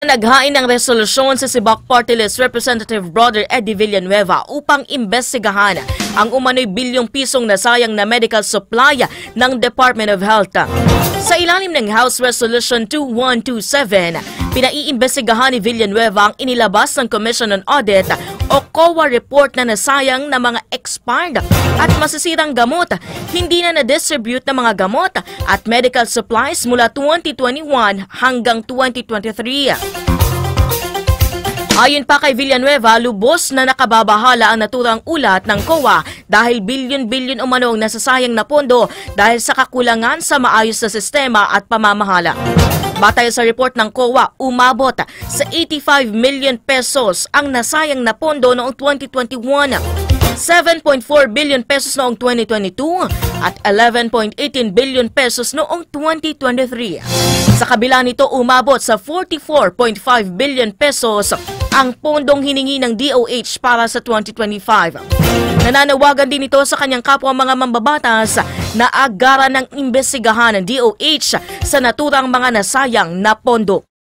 Naghain ng resolusyon sa Sibak Party List Representative Brother Eddie Villanueva upang imbestigahan ang umano'y bilyong pisong nasayang na medical supply ng Department of Health. Sa ilalim ng House Resolution 2127, pinaiimbestigahan ni Villanueva ang inilabas ng Commission on Audit o COA report na nasayang na mga expired at masisirang gamot, hindi na na-distribute na mga gamot at medical supplies mula 2021 hanggang 2023. Ayon pa kay Villanueva, lubos na nakababahala ang naturang ulat ng COA dahil bilyon-bilyon umano ang nasasayang na pondo dahil sa kakulangan sa maayos na sistema at pamamahala. Batay sa report ng COA, umabot sa 85 million pesos ang nasayang na pondo noong 2021, 7.4 billion pesos noong 2022 at 11.18 billion pesos noong 2023. Sa kabila nito, umabot sa 44.5 billion pesos ang pondong hiningi ng DOH para sa 2025. Nananawagan din ito sa kanyang kapwa mga mambabatas na agaran ng imbestigahan ng DOH sa naturang mga nasayang na pondo.